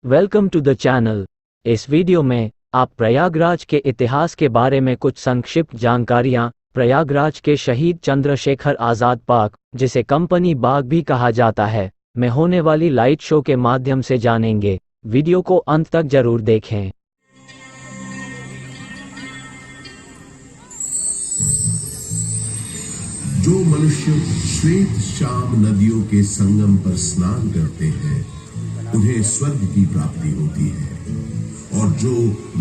Welcome to the channel. इस video में आप प्रयागराज के इतिहास के बारे में कुछ संक्षिप्त जानकारियां प्रयागराज के शहीद चंद्रशेखर आज़ाद पार्क, जिसे कंपनी बाग भी कहा जाता है, में होने वाली लाइट शो के माध्यम से जानेंगे। वीडियो को अंत तक जरूर देखें। जो मनुष्य श्वेत श्याम नदियों के संगम पर स्नान करते हैं उन्हें स्वर्ग की प्राप्ति होती है, और जो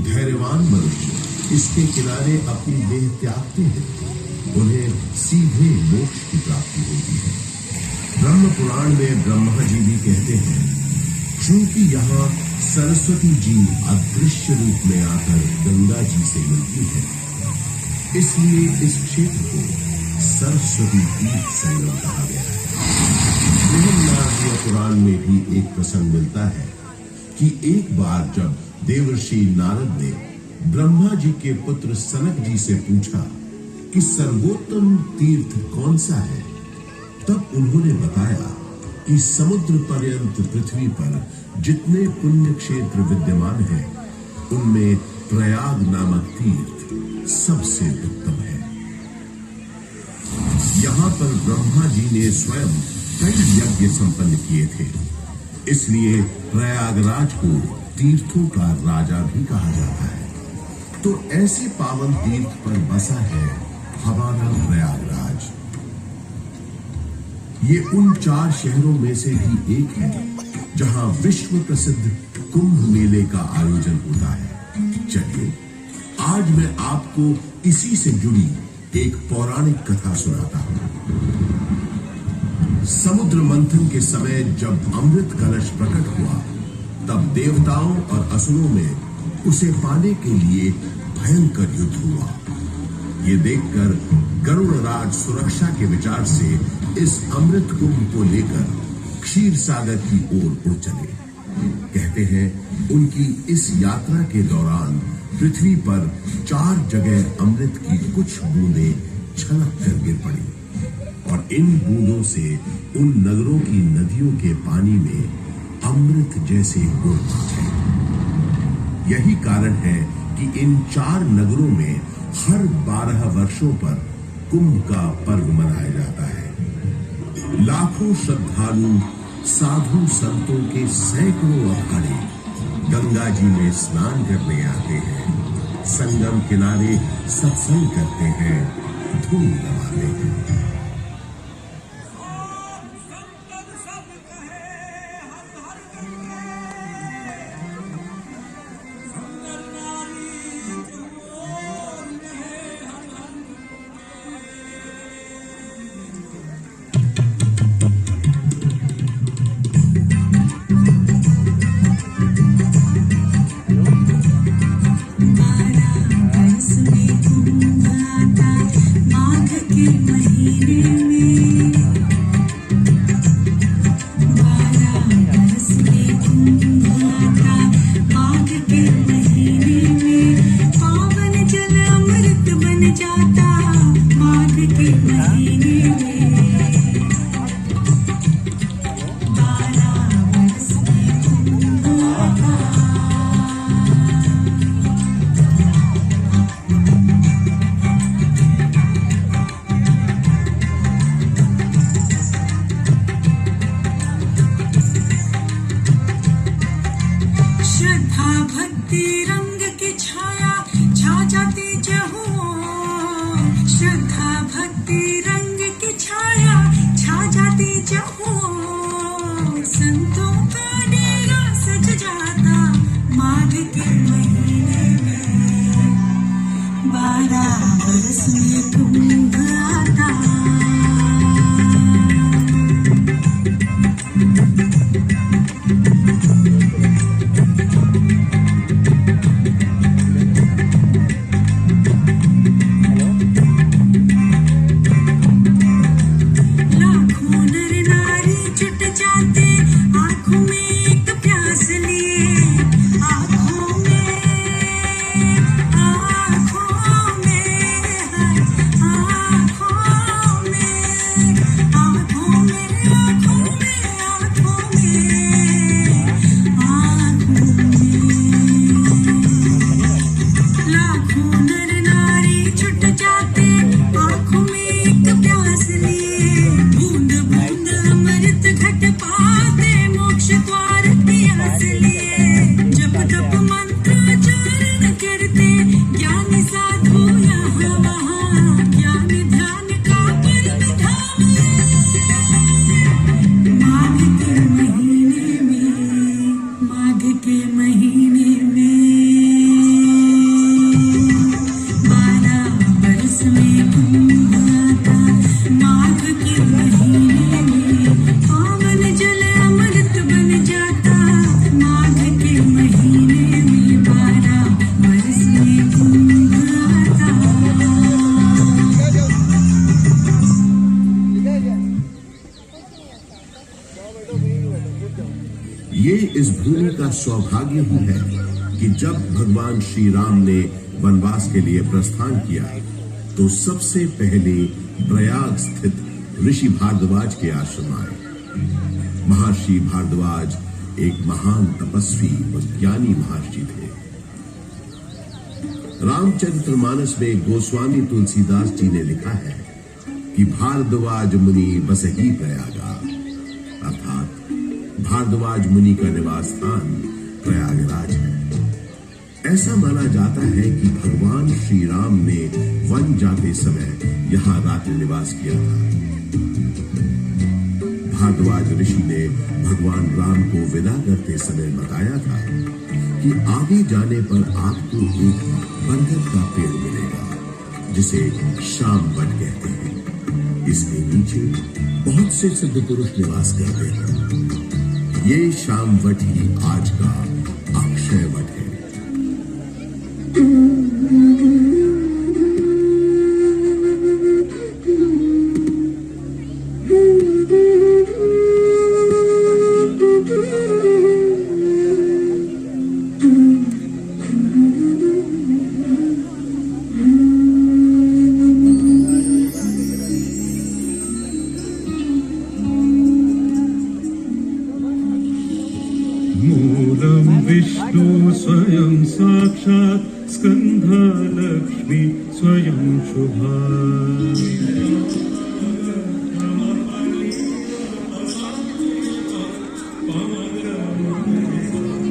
धैर्यवान मनुष्य इसके किनारे अपनी देह त्यागते हैं उन्हें सीधे मोक्ष की प्राप्ति होती है। ब्रह्म पुराण में ब्रह्मा जी भी कहते हैं, क्योंकि यहाँ सरस्वती जी अदृश्य रूप में आकर गंगा जी से मिलती है, इसलिए इस क्षेत्र को सरस्वती तीर्थ संगम कहा गया है। बृहन्नारदीय पुराण में भी एक प्रसंग मिलता है कि एक बार जब देवर्षि नारद ने ब्रह्मा जी के पुत्र सनक जी से पूछा कि सर्वोत्तम तीर्थ कौन सा है, तब उन्होंने बताया कि समुद्र पर्यंत पृथ्वी पर जितने पुण्य क्षेत्र विद्यमान हैं, उनमें प्रयाग नामक तीर्थ सबसे उत्तम है। यहाँ पर ब्रह्मा जी ने स्वयं कई यज्ञ संपन्न किए थे, इसलिए प्रयागराज को तीर्थों का राजा भी कहा जाता है। तो ऐसे पावन तीर्थ पर बसा है हमारा प्रयागराज। ये उन 4 शहरों में से भी एक है जहां विश्व प्रसिद्ध कुंभ मेले का आयोजन होता है। चलिए आज मैं आपको इसी से जुड़ी एक पौराणिक कथा सुनाता हूं। समुद्र मंथन के समय जब अमृत कलश प्रकट हुआ, तब देवताओं और असुरों में उसे पाने के लिए भयंकर युद्ध हुआ। ये देखकर गरुड़राज सुरक्षा के विचार से इस अमृत कुंभ को लेकर क्षीर सागर की ओर उड़ चले। कहते हैं उनकी इस यात्रा के दौरान पृथ्वी पर 4 जगह अमृत की कुछ बूंदें छलक कर गिर पड़ी, और इन बूंदों से उन नगरों की नदियों के पानी में अमृत जैसे गुण पहुंचे। यही कारण है कि इन 4 नगरों में हर 12 वर्षों पर कुंभ का पर्व मनाया जाता है। लाखों श्रद्धालु साधु संतों के सैकड़ों अखाड़े गंगा जी में स्नान करने आते हैं, संगम किनारे सत्संग करते हैं, धूम दबाते हैं। के महीने में 12 बरस में कुंभ आता, माघ के महीने में पावन जल अमृत बन जाता, माघ के महीने में 12 बरस में कुंभ आता। ये इस भूमि का सौभाग्य ही है कि जब भगवान श्री राम ने वनवास के लिए प्रस्थान किया तो सबसे पहले प्रयाग स्थित ऋषि भारद्वाज के आश्रम आए। महर्षि भारद्वाज एक महान तपस्वी और ज्ञानी महर्षि थे। रामचरितमानस में गोस्वामी तुलसीदास जी ने लिखा है कि भारद्वाज मुनि बसहि प्रयागा, अर्थात भारद्वाज मुनि का निवास स्थान प्रयागराज है। ऐसा माना जाता है कि भगवान श्री राम ने वन जाते समय यहाँ रात्रि निवास किया था। भारद्वाज ऋषि ने भगवान राम को विदा करते समय बताया था कि आगे जाने पर आपको एक बरगद का पेड़ मिलेगा जिसे शाम वट कहते हैं। इसके नीचे बहुत से सिद्ध पुरुष निवास करते हैं। ये शाम वट ही आज का अक्षय वट है। मूलं विष्णु स्वयं साक्षात् स्कंधा लक्ष्मी स्वयं शुभा।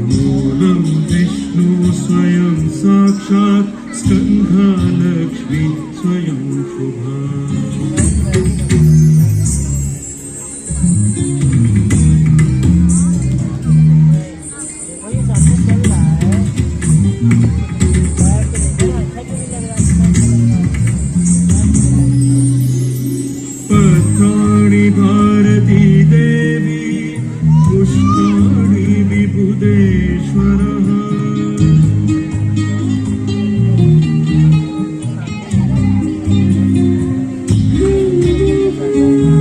मूलं विष्णु स्वयं साक्षात् स्कंधा लक्ष्मी स्वयं शुभा। पत्राणि भारती देवी पुष्पाणि विबुधेश्वरः।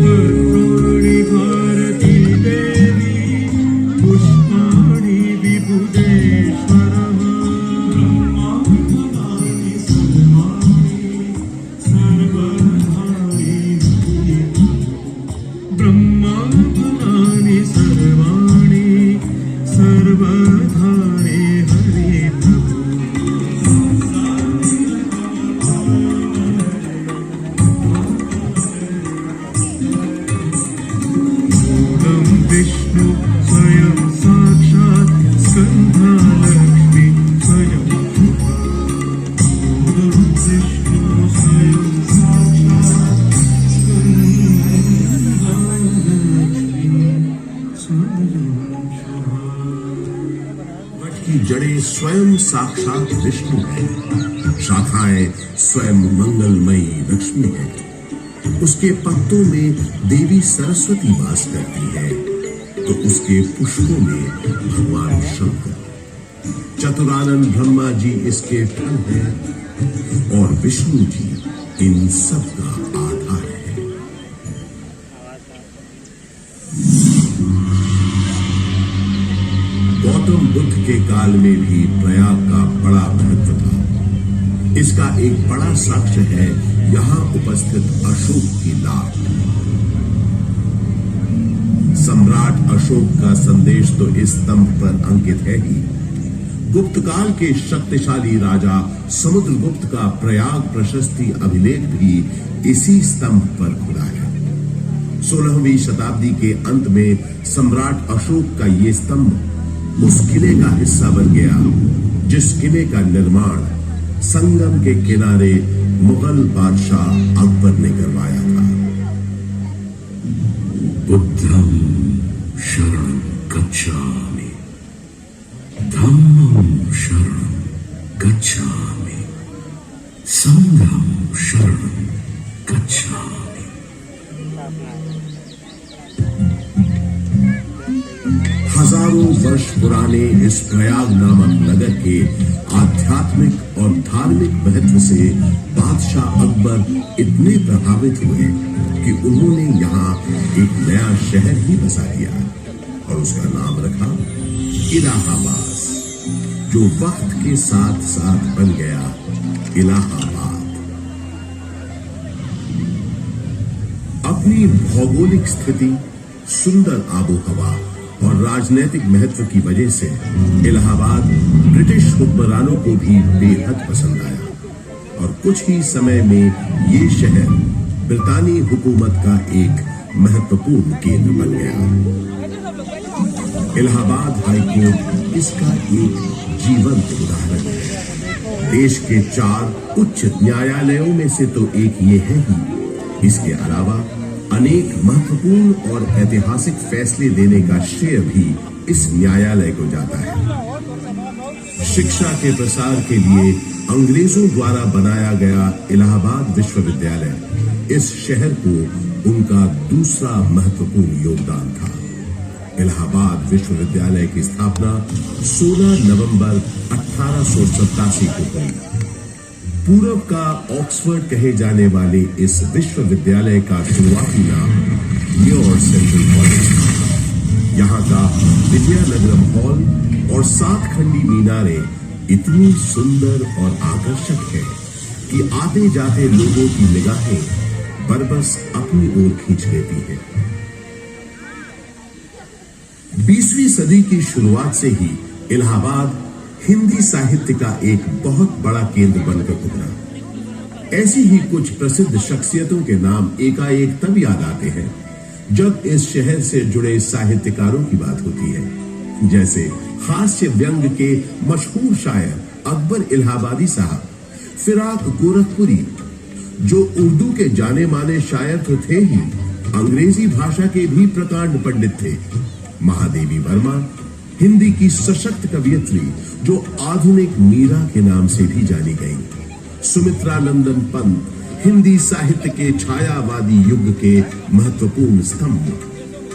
पत्राणि भारती देवी पुष्पाणि विबुधेश्वरः। ब्रह्माण्डानि सर्वाणि सर्वधानि ब्रह्माण्डानि सर्वाणि सर्वधारे हरे प्रभु। मूलं विष्णु स्वयं साक्षात् स्कंधा लक्ष्मी स्वयं शुभा। मूलं विष्णु स्वयं साक्षात् स्कंधा लक्ष्मी स्वयं शुभा। वट की जड़ें स्वयं साक्षात विष्णु है, शाखाएं स्वयं मंगलमयी लक्ष्मी है। उसके पत्तों में देवी सरस्वती वास करती है तो उसके पुष्पों में भगवान शंकर। चतुरानन ब्रह्मा जी इसके फल हैं और विष्णु जी इन सब का आधार है। गौतम बुद्ध के काल में भी प्रयाग का बड़ा महत्व था। इसका एक बड़ा साक्ष्य है यहाँ उपस्थित अशोक की लाट। सम्राट अशोक का संदेश तो इस स्तंभ पर अंकित है ही। गुप्त काल के शक्तिशाली राजा समुद्रगुप्त का प्रयाग प्रशस्ति अभिलेख भी इसी स्तंभ पर खुला है। 16वीं शताब्दी के अंत में सम्राट अशोक का ये स्तंभ उस किले का हिस्सा बन गया जिस किले का निर्माण संगम के किनारे मुगल बादशाह अकबर ने करवाया था। बुद्धं शरणं गच्छामि, गच्छामि, संघं शरणं गच्छामि। हजारों वर्ष पुराने इस प्रयाग नामक नगर के आध्यात्मिक और धार्मिक महत्व से बादशाह अकबर इतने प्रभावित हुए कि उन्होंने यहाँ एक नया शहर ही बसा दिया और उसका नाम रखा इलाहाबाद, जो वक्त के साथ साथ बन गया इलाहाबाद। अपनी भौगोलिक स्थिति, सुंदर आबोहवा और राजनीतिक महत्व की वजह से इलाहाबाद ब्रिटिश हुक्मरानों को भी बेहद पसंद आया और कुछ ही समय में ये शहर ब्रितानी हुकूमत का एक महत्वपूर्ण केंद्र बन गया। इलाहाबाद हाईकोर्ट इसका एक जीवंत उदाहरण है। देश के 4 उच्च न्यायालयों में से तो एक ये है ही। इसके अलावा अनेक महत्वपूर्ण और ऐतिहासिक फैसले देने का श्रेय भी इस न्यायालय को जाता है। शिक्षा के प्रसार के लिए अंग्रेजों द्वारा बनाया गया इलाहाबाद विश्वविद्यालय इस शहर को उनका दूसरा महत्वपूर्ण योगदान था। इलाहाबाद विश्वविद्यालय की स्थापना 16 नवंबर 1887 को हुई। पूर्व का ऑक्सफोर्ड कहे जाने वाले इस विश्वविद्यालय का शुरुआती नाम न्यूयॉर्क सेंट्रल कॉलेज था। यहाँ का विजयनगरम हॉल और 7 खंडी मीनारें इतनी सुंदर और आकर्षक है कि आते जाते लोगों की निगाहें बरबस अपनी ओर खींच लेती है। 20वीं सदी की शुरुआत से ही इलाहाबाद हिंदी साहित्य का एक बहुत बड़ा केंद्र बनकर उभरा। ऐसी ही कुछ प्रसिद्ध शख्सियतों के नाम एकाएक तब याद आते हैं जब इस शहर से जुड़े साहित्यकारों की बात होती है, जैसे हास्य व्यंग के मशहूर शायर अकबर इलाहाबादी साहब, फिराक गोरखपुरी जो उर्दू के जाने माने शायर तो थे ही, अंग्रेजी भाषा के भी प्रकांड पंडित थे, महादेवी वर्मा हिंदी की सशक्त कवियत्री जो आधुनिक मीरा के नाम से भी जानी गई, सुमित्रा नंदन पंत हिंदी साहित्य के छायावादी युग के महत्वपूर्ण स्तंभ,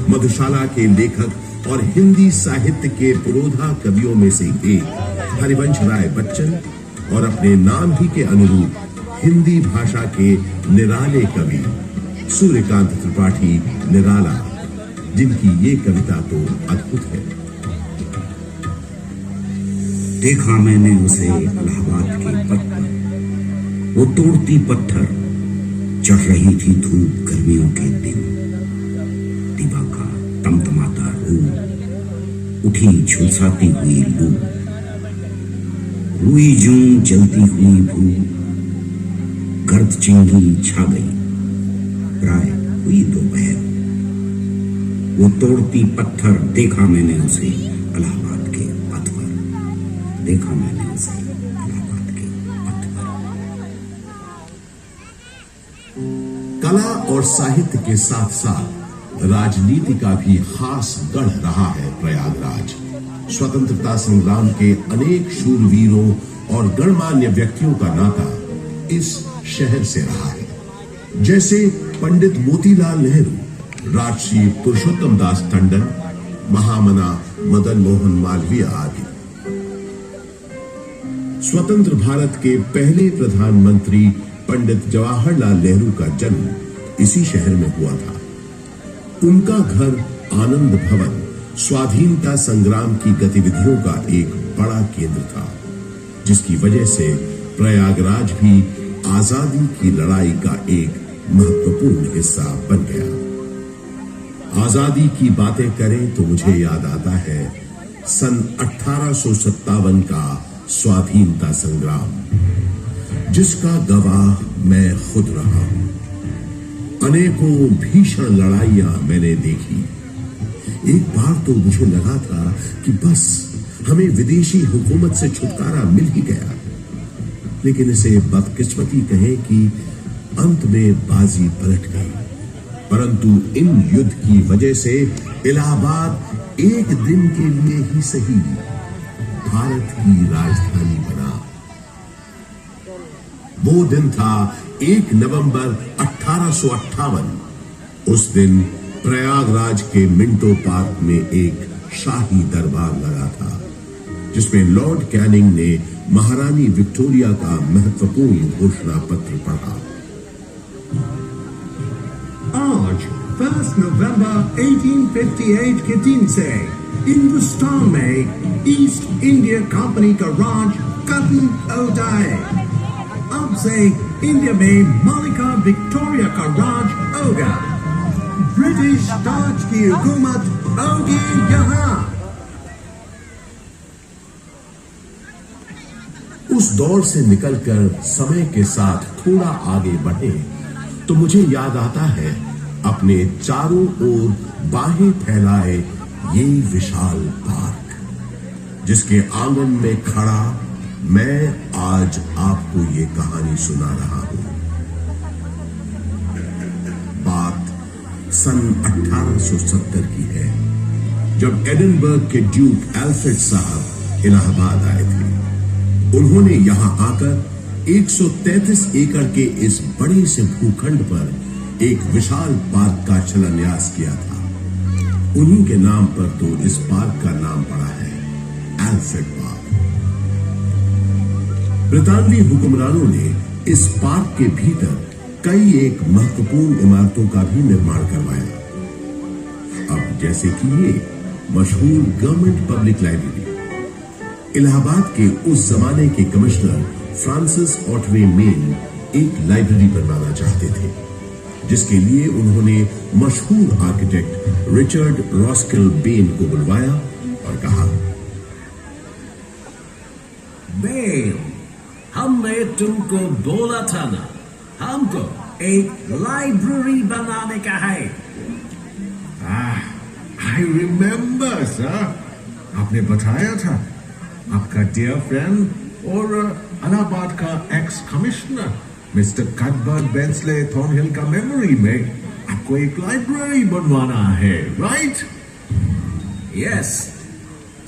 मधुशाला के लेखक और हिंदी साहित्य के पुरोधा कवियों में से एक हरिवंश राय बच्चन और अपने नाम ही के अनुरूप हिंदी भाषा के निराले कवि सूर्यकांत त्रिपाठी निराला, जिनकी ये कविता तो अद्भुत है। देखा मैंने उसे इलाहाबाद के पथ पर, वो तोड़ती पत्थर, चढ़ रही थी धूप गर्मियों के दिन, दिवा का तमतमाता रूप, उठी झुलसाती हुई लू, रुई जूं जलती हुई भू, गर्द चिंगी छा गई, प्राय हुई दोपहर, वो तोड़ती पत्थर देखा मैंने उसे इलाहाबाद के पथ पर, देखा मैंने उसे इलाहाबाद के पथ पर। कला और साहित्य के साथ साथ राजनीति का भी खास गढ़ रहा है प्रयागराज। स्वतंत्रता संग्राम के अनेक शूरवीरों और गणमान्य व्यक्तियों का नाता इस शहर से रहा है, जैसे पंडित मोतीलाल नेहरू, राजश्री पुरुषोत्तम दास टंडन, महामना मदन मोहन मालवीय आदि। स्वतंत्र भारत के पहले प्रधानमंत्री पंडित जवाहरलाल नेहरू का जन्म इसी शहर में हुआ था। उनका घर आनंद भवन स्वाधीनता संग्राम की गतिविधियों का एक बड़ा केंद्र था, जिसकी वजह से प्रयागराज भी आजादी की लड़ाई का एक महत्वपूर्ण हिस्सा बन गया। आजादी की बातें करें तो मुझे याद आता है सन 1857 का स्वाधीनता संग्राम, जिसका गवाह मैं खुद रहा हूं। अनेकों भीषण लड़ाइयां मैंने देखी। एक बार तो मुझे लगा था कि बस हमें विदेशी हुकूमत से छुटकारा मिल ही गया, लेकिन इसे बदकिस्मती कहें कि अंत में बाजी पलट गई। परंतु इन युद्ध की वजह से इलाहाबाद एक दिन के लिए ही सही भारत की राजधानी बना वो दिन था 1 नवंबर 1858। उस दिन प्रयागराज के मिंटो पार्क में एक शाही दरबार लगा था, जिसमें लॉर्ड कैनिंग ने महारानी विक्टोरिया का महत्वपूर्ण घोषणा पत्र पढ़ा। आज 1 नवंबर 1858 के दिन से हिंदुस्तान में ईस्ट इंडिया कंपनी का राज खत्म हो जाए। अब से इंडिया में मलिका विक्टोरिया का राज होगा। ब्रिटिश ताज की हुकूमत होगी यहाँ। उस दौर से निकलकर समय के साथ थोड़ा आगे बढ़े तो मुझे याद आता है अपने चारों ओर बाहें फैलाए ये विशाल पार्क, जिसके आंगन में खड़ा मैं आज आपको ये कहानी सुना रहा हूं। बात सन 1870 की है, जब एडिनबर्ग के ड्यूक एल्फ्रेड साहब इलाहाबाद आए थे। उन्होंने यहां आकर 133 एकड़ के इस बड़े से भूखंड पर एक विशाल पार्क का शिलान्यास किया था। उन्हीं के नाम पर तो इस पार्क का नाम पड़ा है एल्फ्रेड पार्क। ब्रितानवी हुक्मरानों ने इस पार्क के भीतर कई एक महत्वपूर्ण इमारतों का भी निर्माण करवाया। अब जैसे कि ये मशहूर गवर्नमेंट पब्लिक लाइब्रेरी। इलाहाबाद के उस जमाने के कमिश्नर फ्रांसिस ऑटवे मेन एक लाइब्रेरी बनवाना चाहते थे, जिसके लिए उन्होंने मशहूर आर्किटेक्ट रिचर्ड रॉस्किल बेन को बुलवाया और कहा, बेन, हमने तुमको बोला था ना, हमको एक लाइब्रेरी बनाने का है। आई रिमेम्बर सर, आपने बताया था आपका डियर फ्रेंड और इलाहाबाद का एक्स कमिश्नर मिस्टर कटबर्ट बेंसले थॉर्नहिल का मेमोरी में आपको एक लाइब्रेरी बनवाना है, राइट? यस,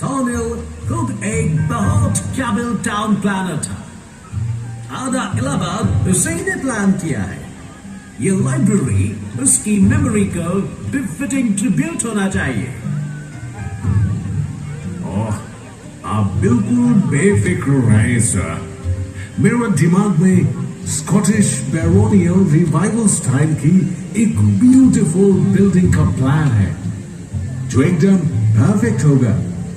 थॉर्नहिल खुद एक बहुत काबिल टाउन प्लानर था। आधा इलाहाबाद उसी ने प्लान किया है। ये लाइब्रेरी उसकी मेमोरी को बिफिटिंग ट्रिब्यूट होना चाहिए। आप बिल्कुल बेफिक्र रहें सर। मेरे दिमाग में स्कॉटिश बैरोनियल रिवाइवल स्टाइल की एक ब्यूटीफुल बिल्डिंग का प्लान है, जो एकदम परफेक्ट होगा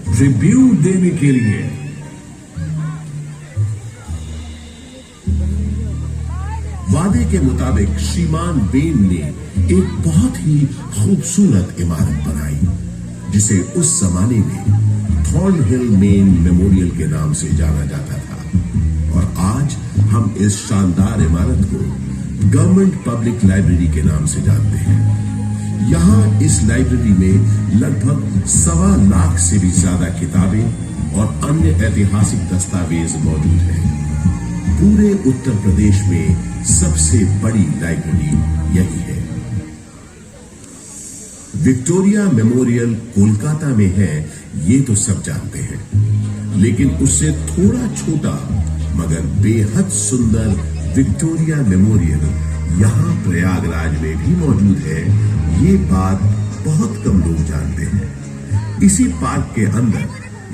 ट्रिब्यूट देने के लिए। वादे के मुताबिक श्रीमान बेन ने एक बहुत ही खूबसूरत इमारत बनाई, जिसे उस जमाने में थॉर्नहिल मेन मेमोरियल के नाम से जाना जाता था। और आज हम इस शानदार इमारत को गवर्नमेंट पब्लिक लाइब्रेरी के नाम से जानते हैं। यहाँ इस लाइब्रेरी में लगभग 1.25 लाख से भी ज्यादा किताबें और अन्य ऐतिहासिक दस्तावेज मौजूद हैं। पूरे उत्तर प्रदेश में सबसे बड़ी लाइब्रेरी यही है। विक्टोरिया मेमोरियल कोलकाता में है, ये तो सब जानते हैं, लेकिन उससे थोड़ा छोटा मगर बेहद सुंदर विक्टोरिया मेमोरियल यहाँ प्रयागराज में भी मौजूद है। ये बात बहुत कम लोग जानते हैं। इसी पार्क के अंदर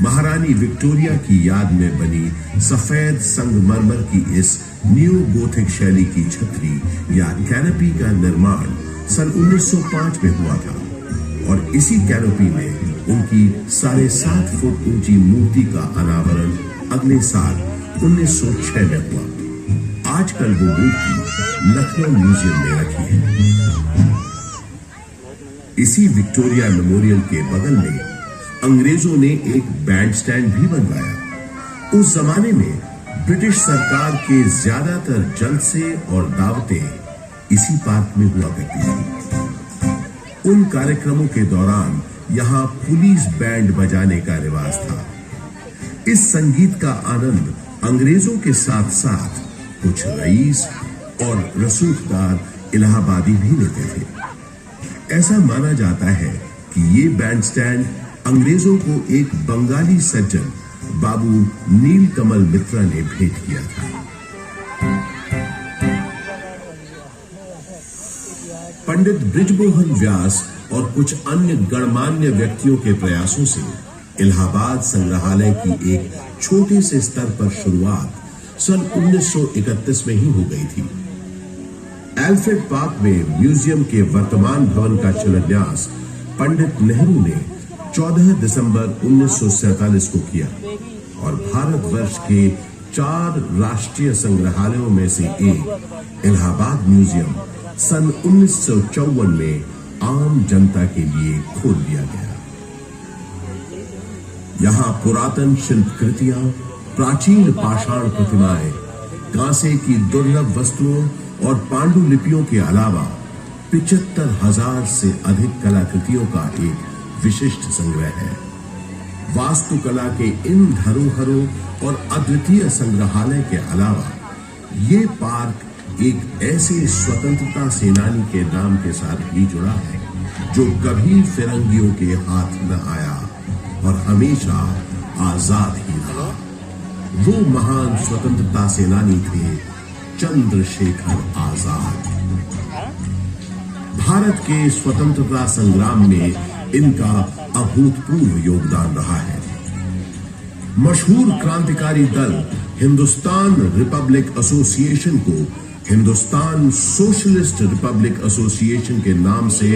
महारानी विक्टोरिया की याद में बनी सफेद संगमरमर की इस न्यू गोथिक शैली की छतरी या कैनोपी का निर्माण सन 1905 में हुआ था, और इसी कैनोपी में उनकी 7.5 फुट ऊंची मूर्ति का अनावरण अगले साल 1906 में हुआ। आजकल वो मूर्ति लखनऊ म्यूजियम में रखी है। इसी विक्टोरिया मेमोरियल के बगल में अंग्रेजों ने एक बैंड स्टैंड भी बनवाया। उस जमाने में ब्रिटिश सरकार के ज्यादातर जलसे और दावतें इसी पार्क में हुआ करती थी। उन कार्यक्रमों के दौरान यहाँ पुलिस बैंड बजाने का रिवाज था। इस संगीत का आनंद अंग्रेजों के साथ साथ कुछ रईस और रसूखदार इलाहाबादी भी लेते थे। ऐसा माना जाता है कि ये बैंड स्टैंड अंग्रेजों को एक बंगाली सज्जन बाबू नीलकमल मित्रा ने भेंट किया था। पंडित बृजमोहन व्यास और कुछ अन्य गणमान्य व्यक्तियों के प्रयासों से इलाहाबाद संग्रहालय की एक छोटे से स्तर पर शुरुआत सन 1931 में ही हो गई थी। एल्फ्रेड पार्क में म्यूजियम के वर्तमान भवन का शिलान्यास पंडित नेहरू ने 14 दिसंबर 1947 को किया और भारतवर्ष के 4 राष्ट्रीय संग्रहालयों में से एक इलाहाबाद म्यूजियम सन 1954 में आम जनता के लिए खोल दिया गया। यहां पुरातन शिल्पकृतियां, प्राचीन पाषाण प्रतिमाएं, कांसे की दुर्लभ वस्तुओं और पांडुलिपियों के अलावा 75,000 से अधिक कलाकृतियों का एक विशिष्ट संग्रह है। वास्तुकला के इन धरोहरों और अद्वितीय संग्रहालय के अलावा ये पार्क एक ऐसे स्वतंत्रता सेनानी के नाम के साथ भी जुड़ा है जो कभी फिरंगियों के हाथ न आया और हमेशा आजाद ही रहा। वो महान स्वतंत्रता सेनानी थे चंद्रशेखर आजाद। भारत के स्वतंत्रता संग्राम में इनका अभूतपूर्व योगदान रहा है। मशहूर क्रांतिकारी दल हिंदुस्तान रिपब्लिक एसोसिएशन को हिंदुस्तान सोशलिस्ट रिपब्लिक एसोसिएशन के नाम से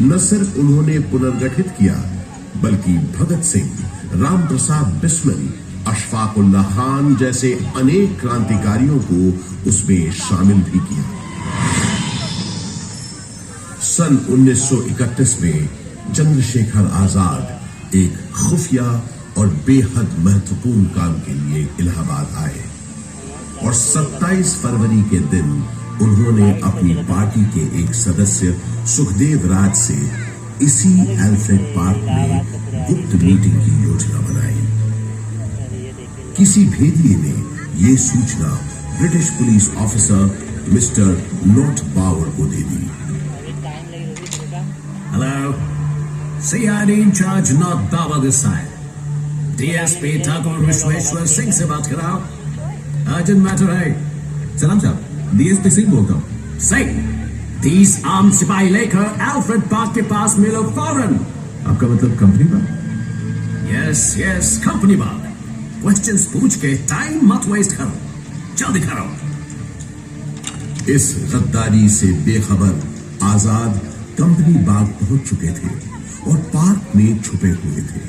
न सिर्फ उन्होंने पुनर्गठित किया बल्कि भगत सिंह, राम प्रसाद बिस्मिल, अशफाक उल्लाह खान जैसे अनेक क्रांतिकारियों को उसमें शामिल भी किया। सन 1931 में चंद्रशेखर आजाद एक खुफिया और बेहद महत्वपूर्ण काम के लिए इलाहाबाद आए और 27 फरवरी के दिन उन्होंने अपनी पार्टी के एक सदस्य सुखदेव राज से इसी एल्फ्रेड पार्क में गुप्त मीटिंग की योजना बनाई। किसी भेदिए ने यह सूचना British police officer mister Nott Bower को दे दी। Hello, CID in charge, not Baba this side. DSP Thakur Vishweshwar Singh से बात कर रहा हूँ। Urgent matter है। सलाम साहब, DSP सिंह बोलता हूँ। Singh, 30 आम सिपाही लेकर एल्फ्रेड पार्क के पास मिलो फौरन। आपका मतलब कंपनी बाग? Yes, कंपनी बाग। क्वेश्चंस पूछ के टाइम मत वेस्ट करो, जल्दी करो। इस गद्दारी से बेखबर आजाद कंपनी बाग पहुंच चुके थे और पार्क में छुपे हुए थे।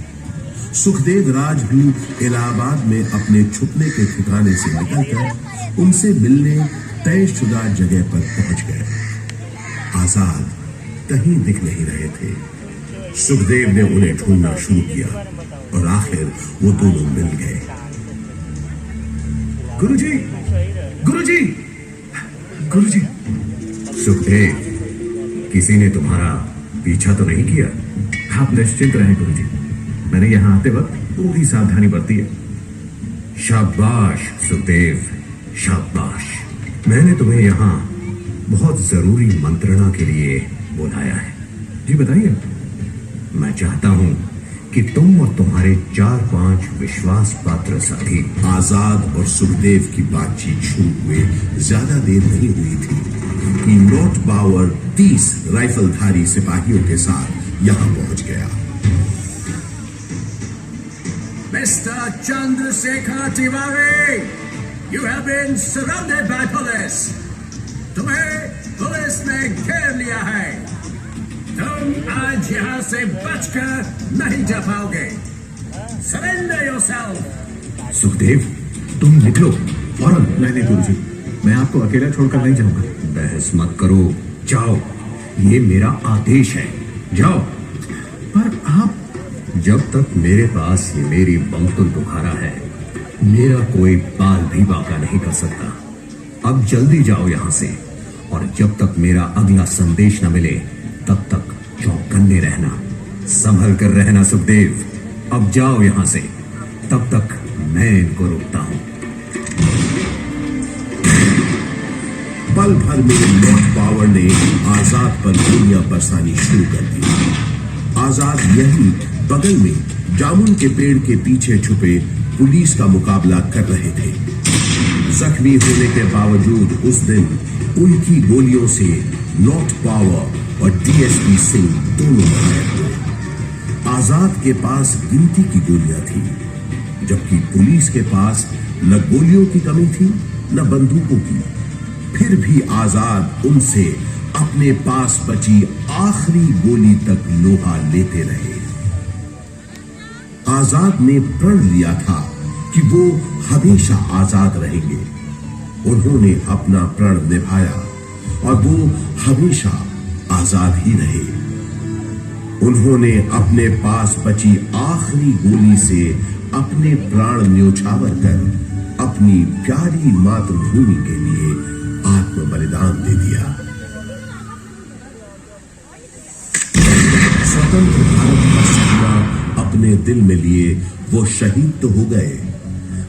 सुखदेव राज भी इलाहाबाद में अपने छुपने के ठिकाने से निकलकर उनसे मिलने तयशुदा जगह पर पहुंच गए। आजाद कहीं दिख नहीं रहे थे। सुखदेव ने उन्हें ढूंढना शुरू किया और आखिर वो दोनों मिल गए। गुरुजी, गुरुजी, गुरुजी। सुखदेव, किसी ने तुम्हारा पीछा तो नहीं किया? आप निश्चिंत रहें गुरुजी, मैंने यहाँ आते वक्त पूरी सावधानी बरती है। शाबाश सुखदेव, शाबाश। मैंने तुम्हें यहाँ बहुत जरूरी मंत्रणा के लिए बुलाया है। जी बताइए। मैं चाहता हूँ कि तुम और तुम्हारे 4-5 विश्वास पात्र साथी आजाद और सुखदेव की बातचीत शुरू हुए ज्यादा देर नहीं हुई थी कि नॉट बावर 30 राइफलधारी सिपाहियों के साथ यहाँ पहुंच गया। Mister Chandrashekhar Tiwari, you have been surrounded by police. तुम्हें पुलिस ने घेर लिया है। तुम आज यहाँ से बचकर नहीं जा पाओगे। Surrender yourself. सुखदेव, तुम निकलो फौरन। नहीं गुरुजी, मैं आपको अकेला छोड़कर नहीं जाऊंगा। बहस मत करो, जाओ, ये मेरा आदेश है, जाओ। पर आप, जब तक मेरे पास ये मेरी बमतुल बुखारा है, मेरा कोई बाल भी बांका नहीं कर सकता। अब जल्दी जाओ यहाँ से, और जब तक मेरा अगला संदेश न मिले तब तक चौकन्ने रहना, संभल कर रहना। सुखदेव, अब जाओ यहाँ से, तब तक मैं इनको रोकता हूँ। पल भर में नॉट बावर ने आजाद पर गोलियां बरसानी शुरू कर दी। आजाद यही बगल में जामुन के पेड़ के पीछे छुपे पुलिस का मुकाबला कर रहे थे। जख्मी होने के बावजूद उस दिन उनकी गोलियों से नॉट बावर और डीएसपी सिंह दोनों घायल हुए। आजाद के पास गिनती की गोलियां थी, जबकि पुलिस के पास न गोलियों की कमी थी न बंदूकों की। फिर भी आजाद उनसे अपने पास बची आखिरी गोली तक लोहा लेते रहे। आजाद ने प्रण लिया था कि वो हमेशा आजाद रहेंगे। उन्होंने अपना प्रण निभाया और वो हमेशा आजाद ही रहे। उन्होंने अपने पास बची आखिरी गोली से अपने प्राण न्योछावर कर अपनी प्यारी मातृभूमि के लिए आत्म बलिदान दे दिया। स्वतंत्र भारत का सपना अपने दिल में लिए वो शहीद तो हो गए,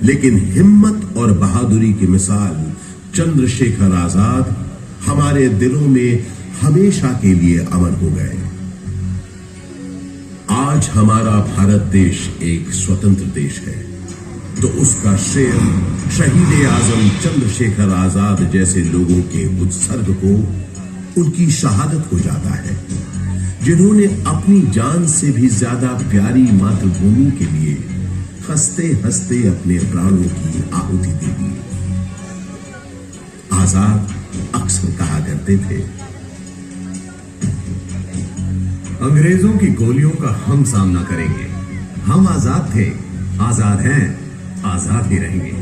लेकिन हिम्मत और बहादुरी की मिसाल चंद्रशेखर आजाद हमारे दिलों में हमेशा के लिए अमर हो गए। आज हमारा भारत देश एक स्वतंत्र देश है, तो उसका श्रेय शहीद आजम चंद्रशेखर आजाद जैसे लोगों के उत्सर्ग को, उनकी शहादत हो जाता है, जिन्होंने अपनी जान से भी ज्यादा प्यारी मातृभूमि के लिए हंसते हंसते अपने प्राणों की आहुति दे दी। आजाद अक्सर कहा करते थे, अंग्रेजों की गोलियों का हम सामना करेंगे। हम आजाद थे, आजाद हैं, आजाद ही रहेंगे।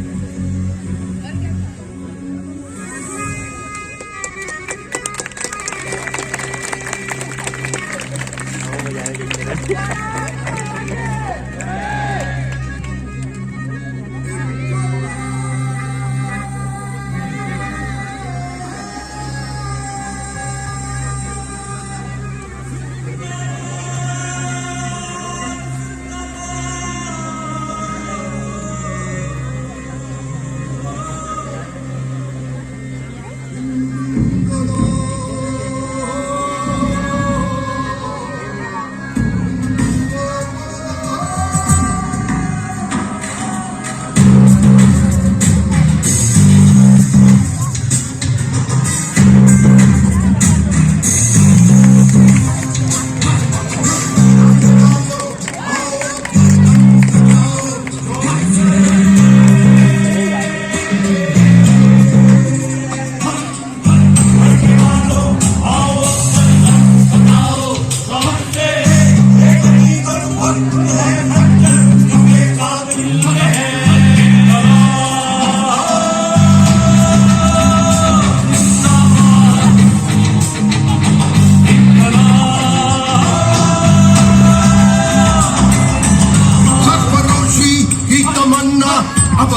अब